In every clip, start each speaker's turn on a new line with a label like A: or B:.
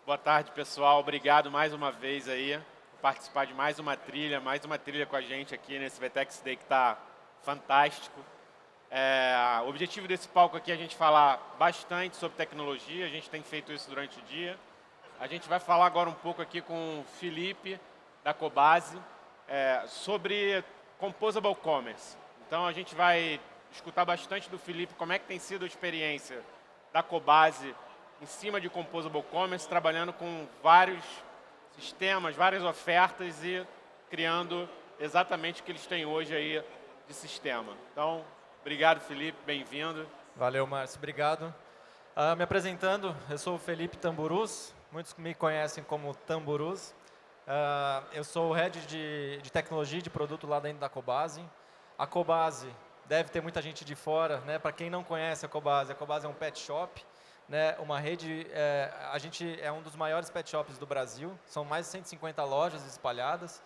A: Boa tarde, pessoal. Obrigado mais uma vez aí por participar de mais uma trilha com a gente aqui nesse VTEX Day que está fantástico. O objetivo desse palco aqui é a gente falar bastante sobre tecnologia, a gente tem feito isso durante o dia. A gente vai falar agora um pouco aqui com o Felipe, da Cobase, sobre Composable Commerce. Então a gente vai escutar bastante do Felipe como é que tem sido a experiência da Cobase em cima de Composable Commerce, trabalhando com vários sistemas, várias ofertas e criando exatamente o que eles têm hoje aí de sistema. Então, obrigado, Felipe, bem-vindo.
B: Valeu, Márcio, obrigado. Me apresentando, eu sou o Felipe Tamburuz, muitos me conhecem como Tamburuz. Eu sou o Head de Tecnologia e de Produto lá dentro da Cobase. A Cobase, deve ter muita gente de fora, né? Para quem não conhece a Cobase é um pet shop, né? Uma rede, a gente é um dos maiores pet shops do Brasil, são mais de 150 lojas espalhadas,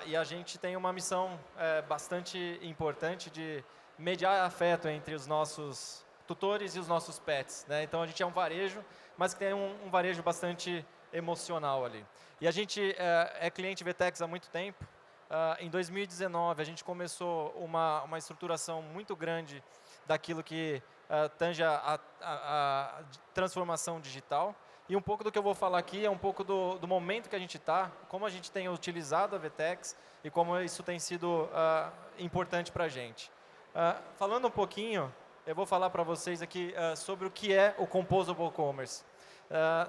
B: e a gente tem uma missão bastante importante de mediar afeto entre os nossos tutores e os nossos pets, né? Então a gente é um varejo, mas que tem um varejo bastante emocional ali. E a gente é cliente VTEX há muito tempo. Em 2019 a gente começou uma estruturação muito grande daquilo que tange a transformação digital. E um pouco do que eu vou falar aqui é um pouco do momento que a gente está, como a gente tem utilizado a VTEX e como isso tem sido importante para a gente. Falando um pouquinho, eu vou falar para vocês aqui sobre o que é o Composable Commerce.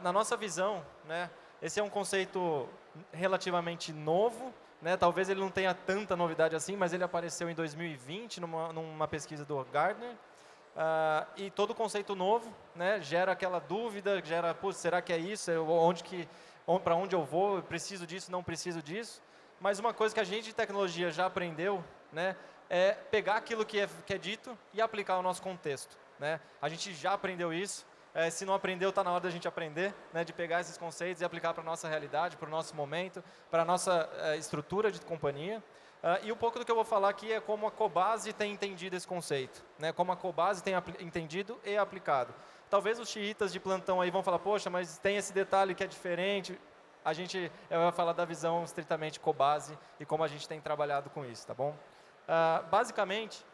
B: Na nossa visão, né, esse é um conceito relativamente novo, né, talvez ele não tenha tanta novidade assim, mas ele apareceu em 2020 numa pesquisa do Gartner. E todo conceito novo, né, gera aquela dúvida, gera, será que é isso? Para onde eu vou? Eu preciso disso? Não preciso disso? Mas uma coisa que a gente de tecnologia já aprendeu, né, é pegar aquilo que é dito e aplicar ao nosso contexto, né? A gente já aprendeu isso. Se não aprendeu, está na hora da gente aprender, né, de pegar esses conceitos e aplicar para a nossa realidade, para o nosso momento, para a nossa estrutura de companhia. E um pouco do que eu vou falar aqui é como a Cobase tem entendido esse conceito, né, como a Cobase tem entendido e aplicado. Talvez os xiitas de plantão aí vão falar, poxa, mas tem esse detalhe que é diferente. Eu vou falar da visão estritamente Cobase e como a gente tem trabalhado com isso, tá bom? Basicamente,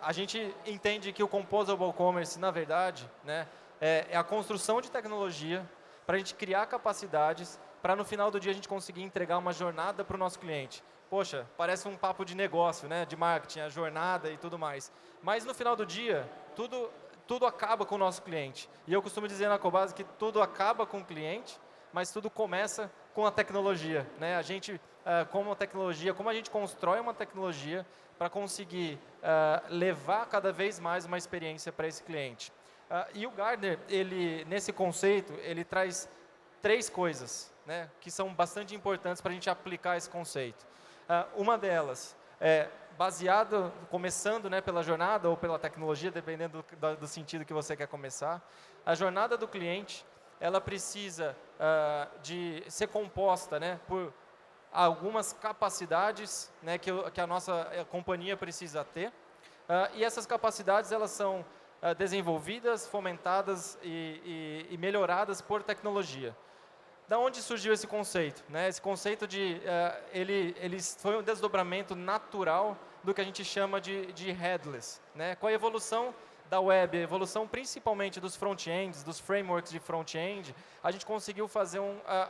B: a gente entende que o Composable Commerce, na verdade, né, é a construção de tecnologia para a gente criar capacidades para no final do dia a gente conseguir entregar uma jornada para o nosso cliente. Poxa, parece um papo de negócio, né, de marketing, a jornada e tudo mais. Mas no final do dia, tudo acaba com o nosso cliente. E eu costumo dizer na Cobase que tudo acaba com o cliente, mas tudo começa com a tecnologia, né? A gente, como a gente constrói uma tecnologia para conseguir levar cada vez mais uma experiência para esse cliente. E o Gartner, nesse conceito, ele traz 3 coisas, né, que são bastante importantes para a gente aplicar esse conceito. Uma delas é começando, né, pela jornada ou pela tecnologia, dependendo do sentido que você quer começar. A jornada do cliente, ela precisa de ser composta, né, por algumas capacidades, né, que a nossa companhia precisa ter. E essas capacidades elas são desenvolvidas, fomentadas e melhoradas por tecnologia. Da onde surgiu esse conceito? Né? Esse conceito ele foi um desdobramento natural do que a gente chama de headless. Né? Com a evolução da web, a evolução principalmente dos front-ends, dos frameworks de front-end, a gente conseguiu fazer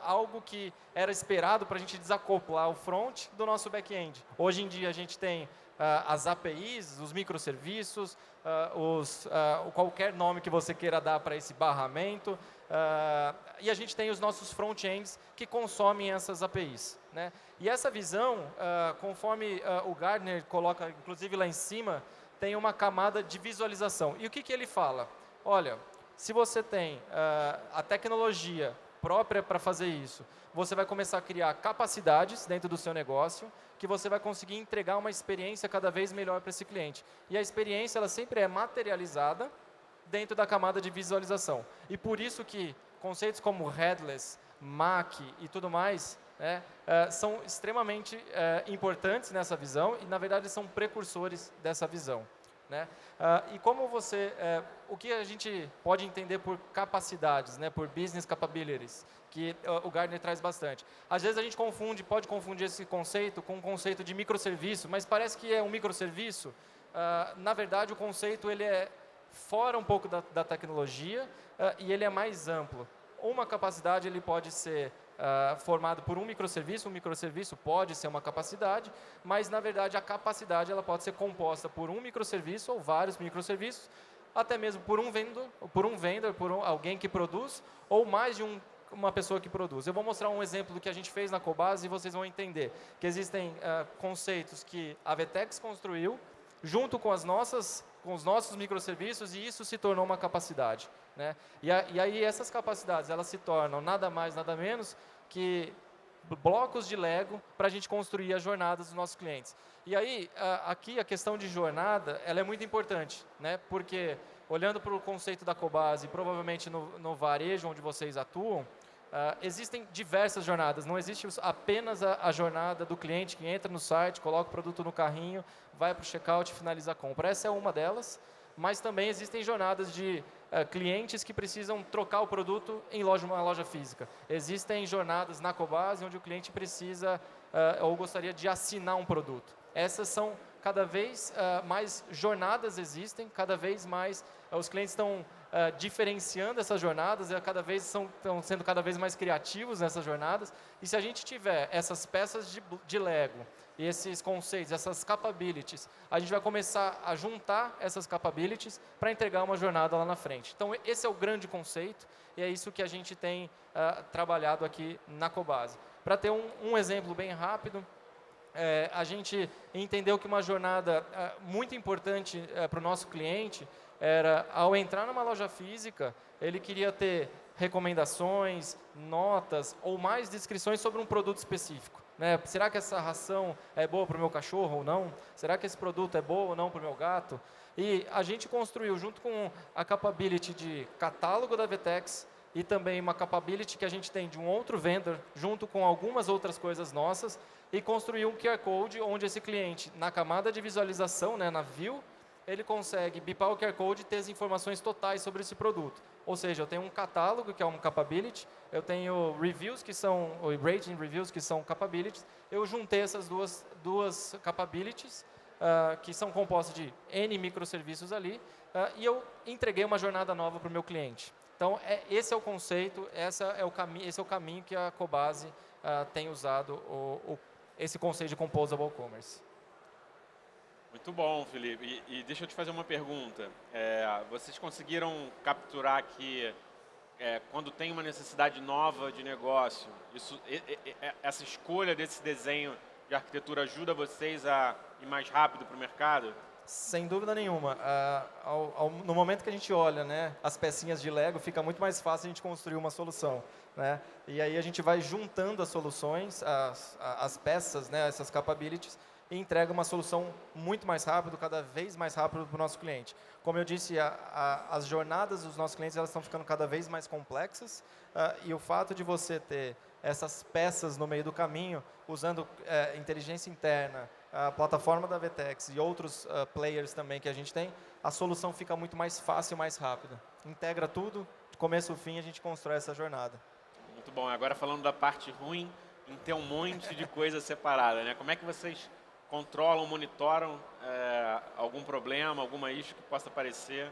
B: algo que era esperado para a gente desacoplar o front do nosso back-end. Hoje em dia a gente tem as APIs, os microserviços, qualquer nome que você queira dar para esse barramento, e a gente tem os nossos front-ends que consomem essas APIs. Né? E essa visão, conforme o Gartner coloca, inclusive lá em cima, tem uma camada de visualização. E o que ele fala? Olha, se você tem a tecnologia própria para fazer isso, você vai começar a criar capacidades dentro do seu negócio que você vai conseguir entregar uma experiência cada vez melhor para esse cliente. E a experiência ela sempre é materializada dentro da camada de visualização. E por isso que conceitos como headless, MAC e tudo mais, né, são extremamente importantes nessa visão e, na verdade, são precursores dessa visão. né? E como o que a gente pode entender por capacidades, né? Por business capabilities, que o Gartner traz bastante. Às vezes a gente pode confundir esse conceito com um conceito de microserviço, mas parece que é um microserviço. Na verdade, o conceito ele é fora um pouco da tecnologia e ele é mais amplo. Uma capacidade ele pode ser formado por um microserviço pode ser uma capacidade, mas na verdade a capacidade ela pode ser composta por um microserviço ou vários microserviços, até mesmo por um vendor, alguém que produz, ou mais de uma pessoa que produz. Eu vou mostrar um exemplo do que a gente fez na Cobase e vocês vão entender que existem conceitos que a VTEX construiu junto com os nossos microserviços e isso se tornou uma capacidade, né? E aí essas capacidades elas se tornam nada mais, nada menos que blocos de Lego para a gente construir as jornadas dos nossos clientes. E aí, aqui a questão de jornada, ela é muito importante, né? Porque olhando para o conceito da Cobase, provavelmente no varejo onde vocês atuam, existem diversas jornadas, não existe apenas a jornada do cliente que entra no site, coloca o produto no carrinho, vai para o checkout e finaliza a compra. Essa é uma delas, mas também existem jornadas de clientes que precisam trocar o produto em uma loja física. Existem jornadas na Cobase onde o cliente precisa ou gostaria de assinar um produto. Essas são cada vez mais jornadas existem, cada vez mais os clientes estão diferenciando essas jornadas, estão sendo cada vez mais criativos nessas jornadas. E se a gente tiver essas peças de Lego e esses conceitos, essas capabilities, a gente vai começar a juntar essas capabilities para entregar uma jornada lá na frente. Então, esse é o grande conceito e é isso que a gente tem trabalhado aqui na Cobase. Para ter um exemplo bem rápido, a gente entendeu que uma jornada muito importante para o nosso cliente era, ao entrar numa loja física, ele queria ter recomendações, notas ou mais descrições sobre um produto específico, né? Será que essa ração é boa para o meu cachorro ou não? Será que esse produto é bom ou não para o meu gato? E a gente construiu, junto com a capability de catálogo da VTEX e também uma capability que a gente tem de um outro vendor, junto com algumas outras coisas nossas, e construiu um QR Code onde esse cliente, na camada de visualização, né, na view, ele consegue bipar o QR Code e ter as informações totais sobre esse produto. Ou seja, eu tenho um catálogo, que é um capability, eu tenho reviews, ou rating reviews, que são capabilities. Eu juntei essas duas capabilities, que são compostas de N microserviços ali, e eu entreguei uma jornada nova para o meu cliente. Então, esse é o conceito, esse é o caminho que a Cobase tem usado, esse conceito de Composable Commerce.
A: Muito bom, Felipe. E deixa eu te fazer uma pergunta. Vocês conseguiram capturar que quando tem uma necessidade nova de negócio, essa escolha desse desenho de arquitetura ajuda vocês a ir mais rápido para o mercado?
B: Sem dúvida nenhuma. No momento que a gente olha, né, as pecinhas de Lego, fica muito mais fácil a gente construir uma solução, né? E aí a gente vai juntando as soluções, as peças, né, essas capabilities, e entrega uma solução muito mais rápido, cada vez mais rápido para o nosso cliente. Como eu disse, as jornadas dos nossos clientes elas estão ficando cada vez mais complexas, e o fato de você ter essas peças no meio do caminho, usando inteligência interna, a plataforma da VTEX e outros players também que a gente tem, a solução fica muito mais fácil e mais rápida. Integra tudo, de começo ao fim a gente constrói essa jornada.
A: Muito bom. Agora falando da parte ruim, em ter um monte de coisa separada, né? Como é que vocês controlam, monitoram algum problema, alguma issue que possa aparecer?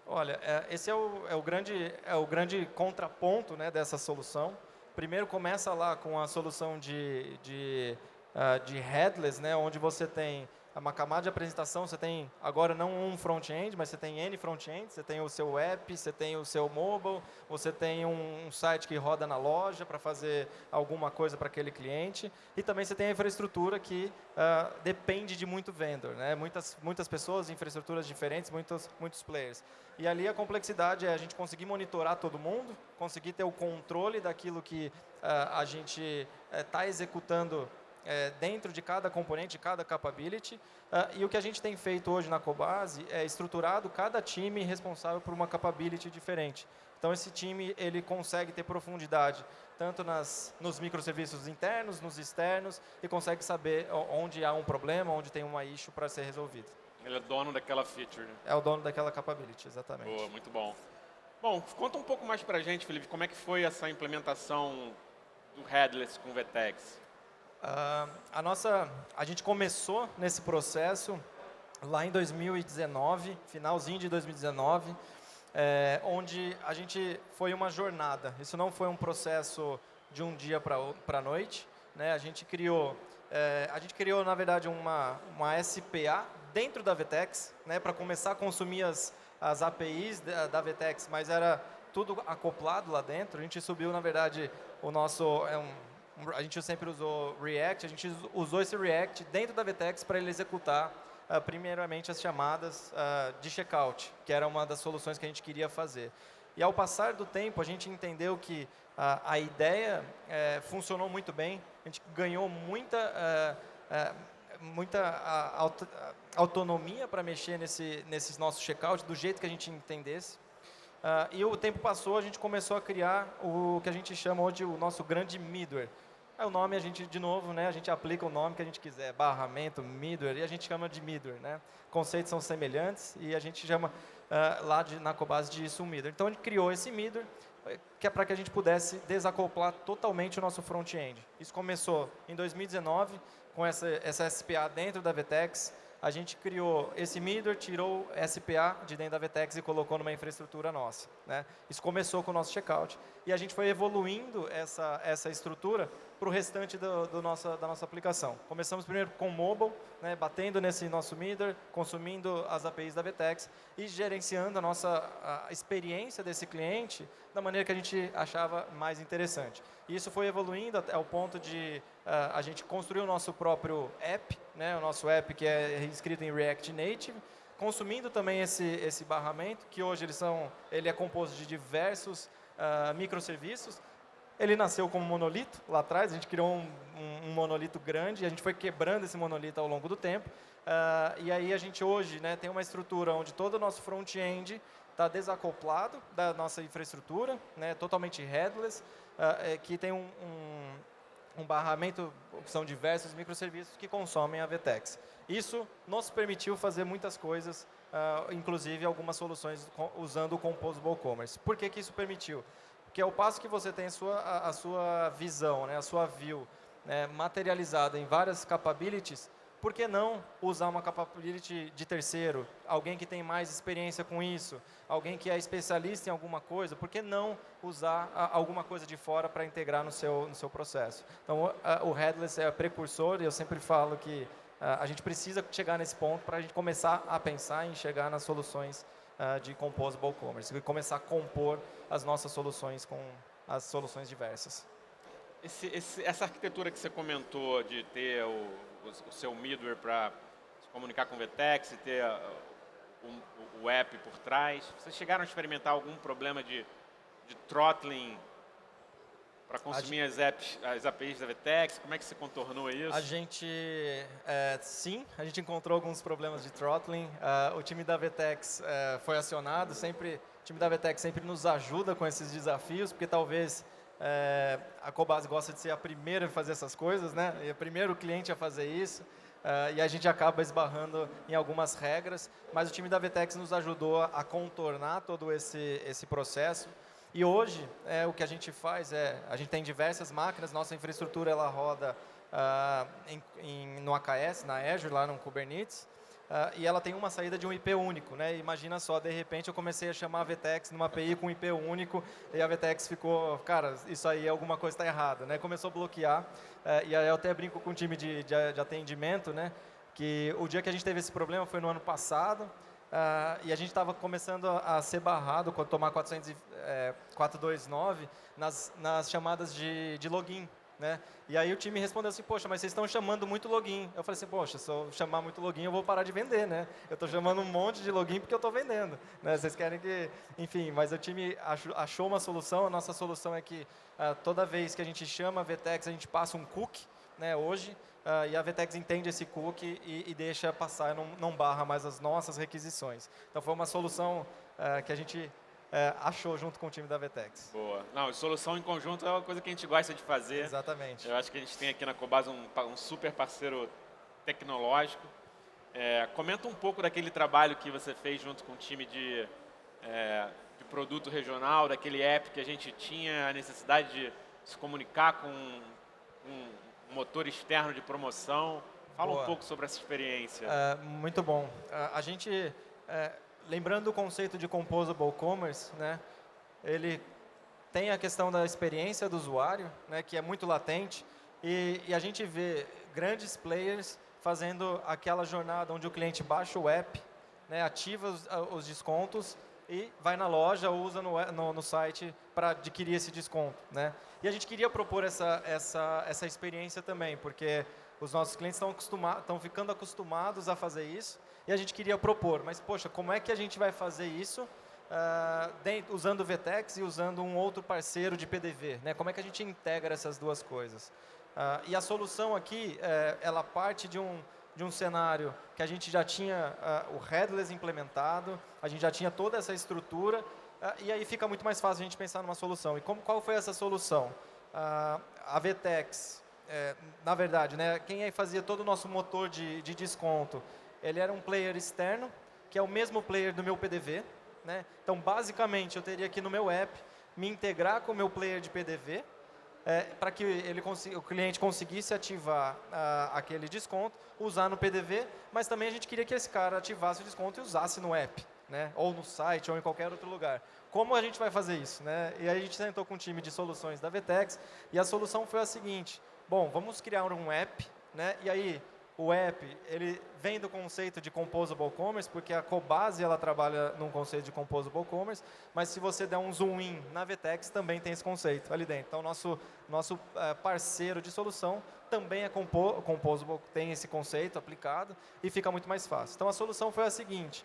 B: Olha, esse é o grande contraponto, né, dessa solução. Primeiro começa lá com a solução de headless, né, onde você tem uma camada de apresentação, você tem agora não um front-end, mas você tem N front-ends, você tem o seu app, você tem o seu mobile, você tem um site que roda na loja para fazer alguma coisa para aquele cliente, e também você tem a infraestrutura que depende de muito vendor, né? Muitas pessoas, infraestruturas diferentes, muitos players. E ali a complexidade é a gente conseguir monitorar todo mundo, conseguir ter o controle daquilo que a gente está executando dentro de cada componente, de cada capability, e o que a gente tem feito hoje na Cobase é estruturado cada time responsável por uma capability diferente. Então esse time ele consegue ter profundidade tanto nos microserviços internos, nos externos, e consegue saber onde há um problema, onde tem uma issue para ser resolvido.
A: Ele é dono daquela feature, né?
B: É o dono daquela capability, exatamente.
A: Boa, muito bom. Bom, conta um pouco mais pra gente, Felipe, como é que foi essa implementação do headless com VTEX?
B: A gente começou nesse processo lá em 2019, finalzinho de 2019, onde a gente foi uma jornada. Isso não foi um processo de um dia para a noite, né? A gente criou, na verdade, uma SPA dentro da VTEX, né, para começar a consumir as APIs da VTEX, mas era tudo acoplado lá dentro. A gente subiu, na verdade, o nosso... a gente sempre usou React, a gente usou esse React dentro da VTEX para ele executar, primeiramente, as chamadas de checkout, que era uma das soluções que a gente queria fazer. E ao passar do tempo, a gente entendeu que a ideia funcionou muito bem, a gente ganhou muita autonomia para mexer nesses nossos checkout do jeito que a gente entendesse. E o tempo passou, a gente começou a criar o que a gente chama hoje o nosso grande middleware. O nome a gente, de novo, né, a gente aplica o nome que a gente quiser, barramento, middleware, e a gente chama de middleware, né? Conceitos são semelhantes e a gente chama na Cobase disso um middleware. Então a gente criou esse middleware, que é para que a gente pudesse desacoplar totalmente o nosso front-end. Isso começou em 2019, com essa SPA dentro da VTEX. A gente criou esse middleware, tirou SPA de dentro da VTEX e colocou numa infraestrutura nossa, né? Isso começou com o nosso checkout e a gente foi evoluindo essa estrutura para o restante da nossa aplicação. Começamos primeiro com mobile, né, batendo nesse nosso middleware, consumindo as APIs da VTEX e gerenciando a experiência desse cliente da maneira que a gente achava mais interessante. E isso foi evoluindo até o ponto de a gente construir o nosso próprio app, né, o nosso app que é escrito em React Native, consumindo também esse barramento, que hoje ele é composto de diversos microserviços. Ele nasceu como monolito lá atrás, a gente criou um monolito grande, e a gente foi quebrando esse monolito ao longo do tempo. E aí a gente hoje, né, tem uma estrutura onde todo o nosso front-end está desacoplado da nossa infraestrutura, né, totalmente headless, que tem um barramento, que são diversos microserviços que consomem a VTEX. Isso nos permitiu fazer muitas coisas, inclusive algumas soluções usando o Composable Commerce. Por que isso permitiu? Porque ao passo que você tem a sua visão, né, a sua view, né, materializada em várias capabilities, por que não usar uma capability de terceiro? Alguém que tem mais experiência com isso, alguém que é especialista em alguma coisa, por que não usar alguma coisa de fora para integrar no seu processo? Então, o headless é precursor, e eu sempre falo que a gente precisa chegar nesse ponto para a gente começar a pensar em chegar nas soluções de Composable Commerce e começar a compor as nossas soluções com as soluções diversas.
A: Essa arquitetura que você comentou de ter o seu middleware para se comunicar com o VTEX e ter o app por trás, vocês chegaram a experimentar algum problema de throttling para consumir as APIs da VTEX? Como é que você contornou isso?
B: Sim, a gente encontrou alguns problemas de throttling. O time da VTEX foi acionado, o time da VTEX sempre nos ajuda com esses desafios, porque talvez a Cobase gosta de ser a primeira a fazer essas coisas, né? E o primeiro cliente a fazer isso. E a gente acaba esbarrando em algumas regras, mas o time da VTEX nos ajudou a contornar todo esse processo. E hoje, o que a gente faz a gente tem diversas máquinas, nossa infraestrutura ela roda no AKS, na Azure, lá no Kubernetes, e ela tem uma saída de um IP único, né? Imagina só, de repente eu comecei a chamar a VTEX numa API com IP único, e a VTEX ficou, cara, isso aí alguma coisa está errada, né? Começou a bloquear, e aí eu até brinco com o time de atendimento, né? Que o dia que a gente teve esse problema foi no ano passado, e a gente estava começando a ser barrado com tomar 429 nas chamadas de login, né? E aí o time respondeu assim, poxa, mas vocês estão chamando muito login. Eu falei assim, poxa, se eu chamar muito login eu vou parar de vender, né? Eu estou chamando um monte de login porque eu estou vendendo, né? Vocês querem que... Enfim, mas o time achou uma solução. A nossa solução é que toda vez que a gente chama a VTEX, a gente passa um cookie, né, hoje, e a VTEX entende esse cookie e deixa passar, não barra mais as nossas requisições. Então foi uma solução que a gente achou junto com o time da VTEX.
A: Boa. Não, solução em conjunto é uma coisa que a gente gosta de fazer.
B: Exatamente.
A: Eu acho que a gente tem aqui na Cobase um super parceiro tecnológico. Comenta um pouco daquele trabalho que você fez junto com o time de produto regional, daquele app que a gente tinha a necessidade de se comunicar com um motor externo de promoção. Fala
B: Boa.
A: um pouco sobre essa experiência.
B: Muito bom. A gente, lembrando o conceito de Composable Commerce, né, ele tem a questão da experiência do usuário, né, que é muito latente, e a gente vê grandes players fazendo aquela jornada onde o cliente baixa o app, né, ativa os descontos e vai na loja ou usa no site para adquirir esse desconto, né? E a gente queria propor essa experiência também, porque os nossos clientes estão ficando acostumados a fazer isso e a gente queria propor. Mas, poxa, como é que a gente vai fazer isso usando o VTEX e usando um outro parceiro de PDV, né? Como é que a gente integra essas duas coisas? E a solução aqui, ela parte de um cenário que a gente já tinha o headless implementado, a gente já tinha toda essa estrutura, e aí fica muito mais fácil a gente pensar numa solução. E qual foi essa solução? A VTEX, na verdade, né, quem aí fazia todo o nosso motor de desconto, ele era um player externo, que é o mesmo player do meu PDV, né? Então, basicamente, eu teria aqui no meu app me integrar com o meu player de PDV, para que o cliente conseguisse ativar aquele desconto, usar no PDV, mas também a gente queria que esse cara ativasse o desconto e usasse no app, né? Ou no site, ou em qualquer outro lugar. Como a gente vai fazer isso, né? E aí a gente sentou com um time de soluções da VTEX, e a solução foi a seguinte: bom, vamos criar um app, né? E aí o app, ele vem do conceito de Composable Commerce, porque a Cobase ela trabalha num conceito de Composable Commerce, mas se você der um zoom in na VTEX, também tem esse conceito ali dentro. Então, nosso parceiro de solução também é Composable, tem esse conceito aplicado e fica muito mais fácil. Então, a solução foi a seguinte: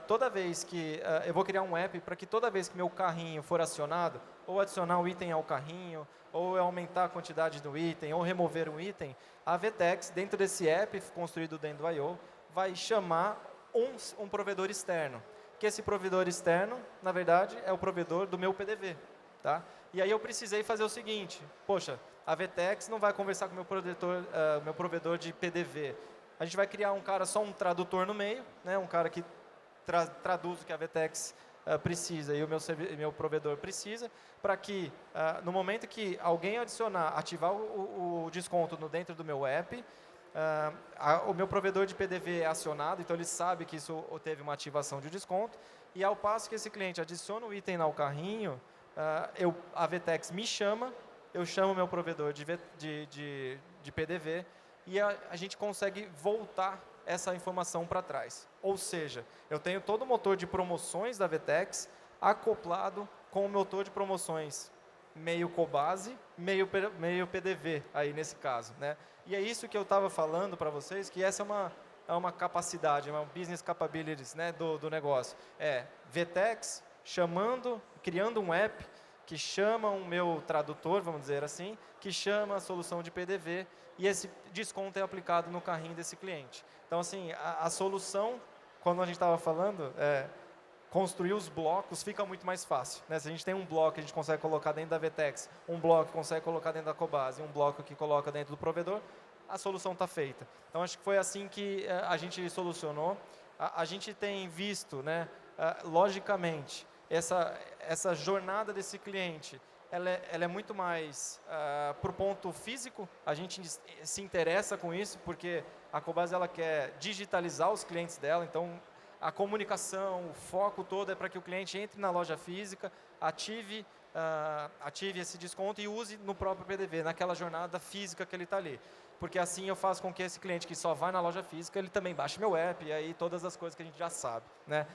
B: toda vez que eu vou criar um app para que toda vez que meu carrinho for acionado, ou adicionar um item ao carrinho, ou aumentar a quantidade do item, ou remover um item, a VTEX, dentro desse app construído dentro do I/O, vai chamar um provedor externo. Que esse provedor externo, na verdade, é o provedor do meu PDV. Tá? E aí eu precisei fazer o seguinte: poxa, a VTEX não vai conversar com o meu provedor de PDV. A gente vai criar só um tradutor no meio, né? Um cara que traduz o que a VTEX precisa e o meu provedor precisa, para que no momento que alguém ativar o desconto dentro do meu app, o meu provedor de PDV é acionado, então ele sabe que isso teve uma ativação de desconto, e ao passo que esse cliente adiciona o item ao carrinho, a VTEX me chama, eu chamo o meu provedor de PDV e a gente consegue voltar essa informação para trás. Ou seja, eu tenho todo o motor de promoções da VTEX acoplado com o motor de promoções meio Cobase, meio PDV, aí nesse caso, né? E é isso que eu estava falando para vocês, que essa é uma capacidade, uma business capabilities, né, do negócio. VTEX criando um app que chama o meu tradutor, vamos dizer assim, que chama a solução de PDV, e esse desconto é aplicado no carrinho desse cliente. Então, assim, a solução, quando a gente estava falando, construir os blocos fica muito mais fácil, né? Se a gente tem um bloco que a gente consegue colocar dentro da VTEX, um bloco que consegue colocar dentro da Cobase, um bloco que coloca dentro do provedor, a solução está feita. Então, acho que foi assim que a gente solucionou. A gente tem visto, né, logicamente, essa jornada desse cliente, ela é muito mais para o ponto físico. A gente se interessa com isso, porque a Cobase ela quer digitalizar os clientes dela, então a comunicação, o foco todo é para que o cliente entre na loja física, ative esse desconto e use no próprio PDV, naquela jornada física que ele está ali. Porque assim eu faço com que esse cliente que só vai na loja física, ele também baixe meu app, e aí todas as coisas que a gente já sabe, né?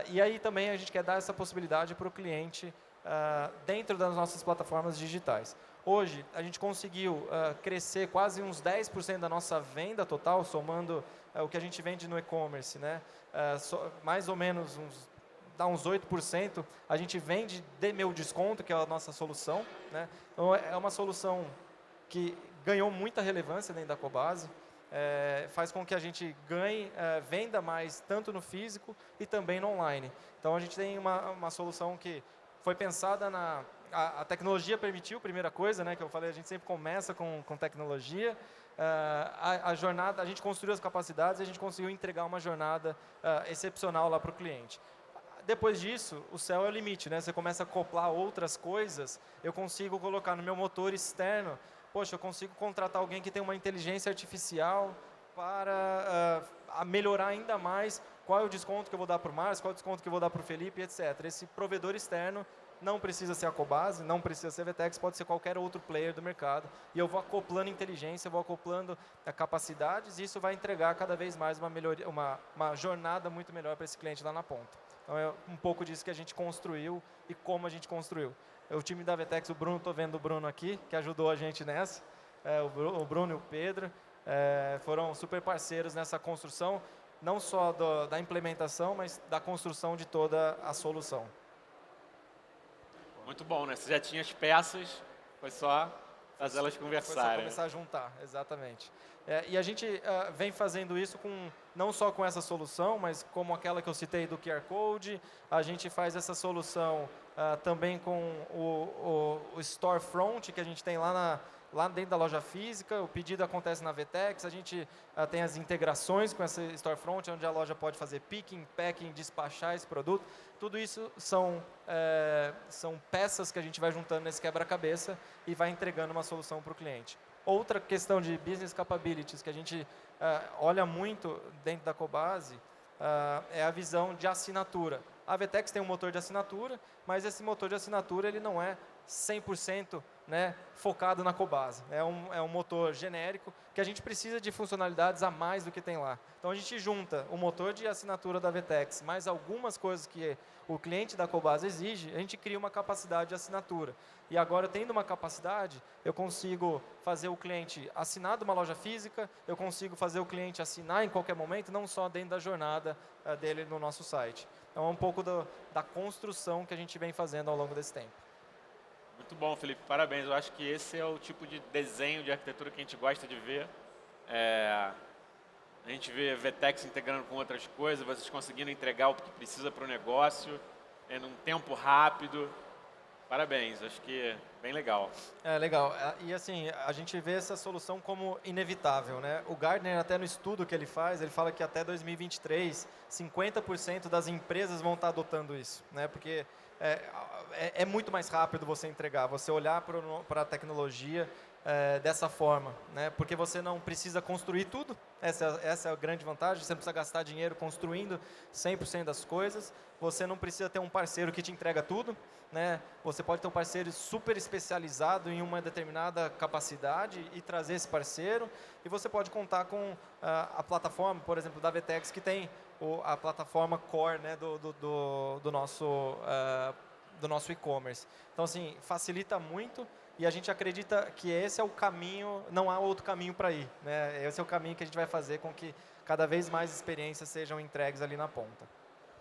B: E aí também a gente quer dar essa possibilidade para o cliente dentro das nossas plataformas digitais. Hoje, a gente conseguiu crescer quase uns 10% da nossa venda total, somando o que a gente vende no e-commerce, né? Mais ou menos dá uns 8%, a gente vende de meu desconto, que é a nossa solução, né? Então, é uma solução que ganhou muita relevância dentro da Cobase, faz com que a gente venda mais tanto no físico e também no online. Então, a gente tem uma solução que foi pensada a tecnologia permitiu, primeira coisa, né, que eu falei, a gente sempre começa com tecnologia. A jornada, a gente construiu as capacidades e a gente conseguiu entregar uma jornada excepcional lá para o cliente. Depois disso, o céu é o limite, né? Você começa a acoplar outras coisas, eu consigo colocar no meu motor externo, poxa, eu consigo contratar alguém que tem uma inteligência artificial para melhorar ainda mais qual é o desconto que eu vou dar para o Márcio, qual é o desconto que eu vou dar para o Felipe, etc. Esse provedor externo não precisa ser a Cobase, não precisa ser a VTEX, pode ser qualquer outro player do mercado. E eu vou acoplando inteligência, vou acoplando capacidades e isso vai entregar cada vez mais uma melhoria, uma jornada muito melhor para esse cliente lá na ponta. Então é um pouco disso que a gente construiu e como a gente construiu. O time da VTEX, o Bruno, estou vendo o Bruno aqui, que ajudou a gente nessa. O Bruno e o Pedro foram super parceiros nessa construção, não só da implementação, mas da construção de toda a solução.
A: Muito bom, né? Você já tinha as peças, foi só fazer elas conversarem.
B: Foi só começar a juntar, exatamente. E a gente vem fazendo isso não só com essa solução, mas como aquela que eu citei do QR Code, a gente faz essa solução também com o Storefront, que a gente tem lá dentro da loja física, o pedido acontece na VTEX, a gente tem as integrações com essa Storefront, onde a loja pode fazer picking, packing, despachar esse produto. Tudo isso são peças que a gente vai juntando nesse quebra-cabeça e vai entregando uma solução para o cliente. Outra questão de business capabilities que a gente olha muito dentro da Cobase é a visão de assinatura. A VTEX tem um motor de assinatura, mas esse motor de assinatura ele não é 100% focado na Cobase. É um motor genérico que a gente precisa de funcionalidades a mais do que tem lá. Então a gente junta o motor de assinatura da VTEX mais algumas coisas que o cliente da Cobase exige, a gente cria uma capacidade de assinatura. E agora, tendo uma capacidade, eu consigo fazer o cliente assinar de uma loja física, eu consigo fazer o cliente assinar em qualquer momento, não só dentro da jornada dele no nosso site. Então é um pouco da construção que a gente vem fazendo ao longo desse tempo.
A: Muito bom, Felipe, parabéns. Eu acho que esse é o tipo de desenho de arquitetura que a gente gosta de ver. A gente vê VTEX integrando com outras coisas, vocês conseguindo entregar o que precisa para o negócio, num tempo rápido. Parabéns, acho que é bem legal.
B: Legal. E assim, a gente vê essa solução como inevitável, né? O Gartner, até no estudo que ele faz, ele fala que até 2023, 50% das empresas vão estar adotando isso, né? Porque é muito mais rápido você entregar, você olhar para a tecnologia dessa forma, né? Porque você não precisa construir tudo, essa é a grande vantagem, você não precisa gastar dinheiro construindo 100% das coisas, você não precisa ter um parceiro que te entrega tudo, né? Você pode ter um parceiro super especializado em uma determinada capacidade e trazer esse parceiro, e você pode contar com a plataforma, por exemplo, da VTEX, que tem a plataforma core, né, do nosso e-commerce. Então, assim, facilita muito e a gente acredita que esse é o caminho, não há outro caminho para ir, né? Esse é o caminho que a gente vai fazer com que cada vez mais experiências sejam entregues ali na ponta.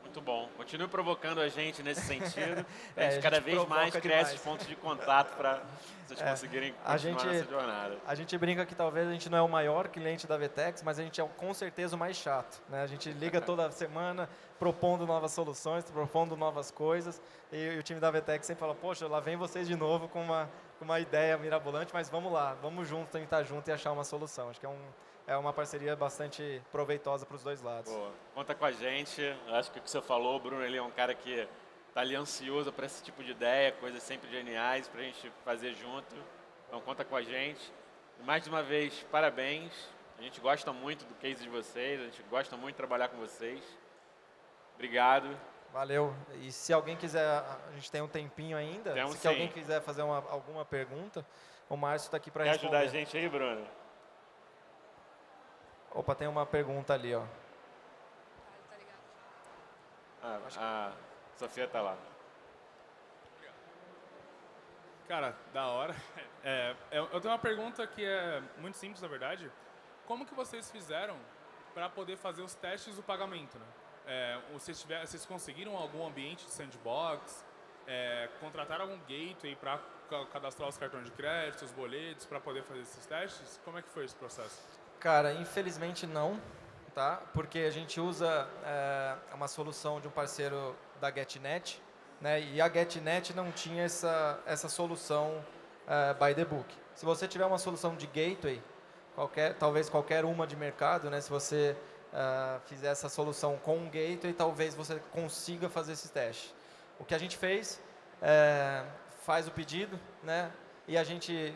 A: Muito bom. Continue provocando a gente nesse sentido. A gente cada
B: gente
A: vez mais
B: provoca
A: cresce
B: demais.
A: os pontos de contato para vocês conseguirem continuar nessa jornada.
B: A gente brinca que talvez a gente não é o maior cliente da VTEX, mas a gente é com certeza o mais chato, né? A gente liga toda semana propondo novas soluções, propondo novas coisas, e o time da VTEX sempre fala, poxa, lá vem vocês de novo com uma ideia mirabolante, mas vamos lá, vamos juntos, tentar junto e achar uma solução. Acho que é uma parceria bastante proveitosa para os dois lados.
A: Boa. Conta com a gente. Eu acho que o que você falou, o Bruno, ele é um cara que está ali ansioso para esse tipo de ideia, coisas sempre geniais para a gente fazer junto. Então conta com a gente. E mais uma vez, parabéns. A gente gosta muito do case de vocês, a gente gosta muito de trabalhar com vocês. Obrigado.
B: Valeu. E se alguém quiser, a gente tem um tempinho ainda, se alguém quiser fazer alguma pergunta, o Márcio está aqui para responder.
A: Quer ajudar a gente aí, Bruno?
B: Opa, tem uma pergunta ali, ó.
A: A Sofia está lá.
C: Cara, da hora. Eu tenho uma pergunta que é muito simples, na verdade. Como que vocês fizeram para poder fazer os testes do pagamento, né? Vocês conseguiram algum ambiente de sandbox? Contrataram algum gateway para cadastrar os cartões de crédito, os boletos, para poder fazer esses testes? Como é que foi esse processo?
B: Cara, infelizmente não, tá? Porque a gente usa uma solução de um parceiro da GetNet, né? E a GetNet não tinha essa solução by the book. Se você tiver uma solução de gateway, talvez qualquer uma de mercado, né? Se você fizer essa solução com um gateway, talvez você consiga fazer esse teste. O que a gente fez, faz o pedido, né? E a gente,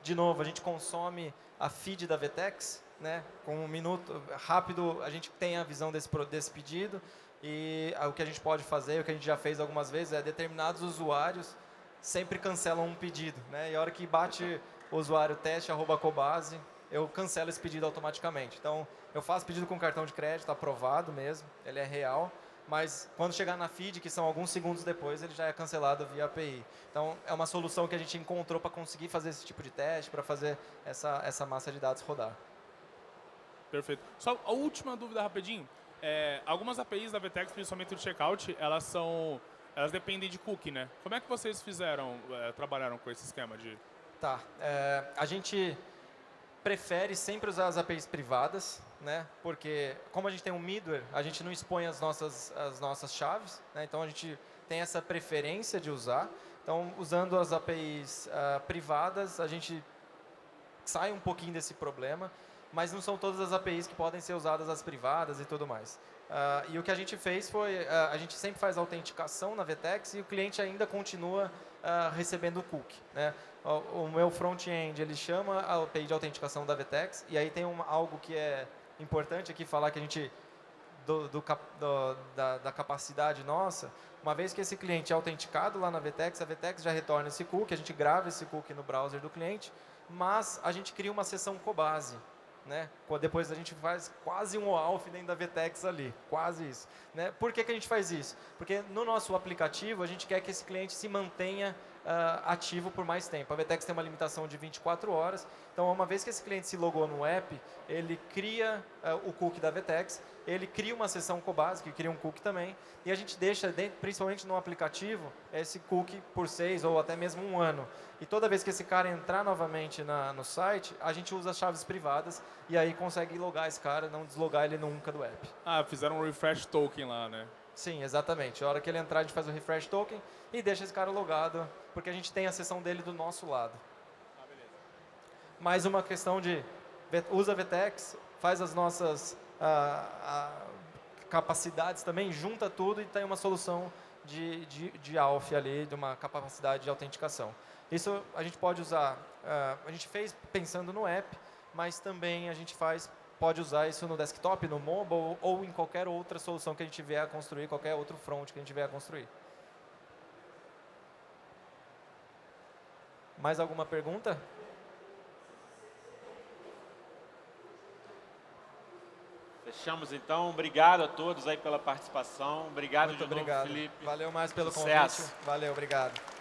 B: de novo, a gente consome a feed da VTEX, né? Com um minuto rápido, a gente tem a visão desse pedido e o que a gente pode fazer, o que a gente já fez algumas vezes, determinados usuários sempre cancelam um pedido, né? E a hora que bate o usuário teste@cobase, eu cancelo esse pedido automaticamente. Então, eu faço pedido com cartão de crédito, aprovado mesmo, ele é real, mas quando chegar na feed, que são alguns segundos depois, ele já é cancelado via API. Então, é uma solução que a gente encontrou para conseguir fazer esse tipo de teste, para fazer essa massa de dados rodar.
C: Perfeito. Só a última dúvida rapidinho. Algumas APIs da VTEX, principalmente o checkout, elas dependem de cookie, né? Como é que vocês trabalharam com esse esquema de...
B: Tá. A gente prefere sempre usar as APIs privadas, né? Porque como a gente tem um middleware, a gente não expõe as nossas chaves, né? Então a gente tem essa preferência de usar. Então, usando as APIs privadas, a gente sai um pouquinho desse problema, mas não são todas as APIs que podem ser usadas as privadas e tudo mais. E o que a gente fez foi, a gente sempre faz autenticação na VTEX e o cliente ainda continua recebendo o cookie, né? O meu front-end, ele chama a API de autenticação da VTEX e aí tem algo que é importante aqui falar que a gente, da capacidade nossa, uma vez que esse cliente é autenticado lá na VTEX, a VTEX já retorna esse cookie, a gente grava esse cookie no browser do cliente, mas a gente cria uma sessão Cobase, né? Depois a gente faz quase um OAuth dentro da VTEX ali, quase isso, né? Por que a gente faz isso? Porque no nosso aplicativo a gente quer que esse cliente se mantenha ativo por mais tempo. A VTEX tem uma limitação de 24 horas, então uma vez que esse cliente se logou no app, ele cria o cookie da VTEX, ele cria uma sessão Cobase, que cria um cookie também, e a gente deixa, principalmente no aplicativo, esse cookie por 6 ou até mesmo um ano. E toda vez que esse cara entrar novamente no site, a gente usa as chaves privadas e aí consegue logar esse cara, não deslogar ele nunca do app.
C: Fizeram um refresh token lá, né?
B: Sim, exatamente. A hora que ele entrar, a gente faz o refresh token e deixa esse cara logado, porque a gente tem a sessão dele do nosso lado.
C: Beleza.
B: Mais uma questão de usa VTEX, faz as nossas capacidades também, junta tudo e tem uma solução de AUF ali, de uma capacidade de autenticação. Isso a gente pode usar, a gente fez pensando no app, mas também a gente pode usar isso no desktop, no mobile ou em qualquer outra solução que a gente vier a construir, qualquer outro front que a gente vier a construir. Mais alguma pergunta?
A: Fechamos então. Obrigado a todos aí pela participação. Obrigado
B: Muito
A: de novo,
B: obrigado.
A: Felipe.
B: Valeu mais pelo
A: Sucesso.
B: convite. Valeu, obrigado.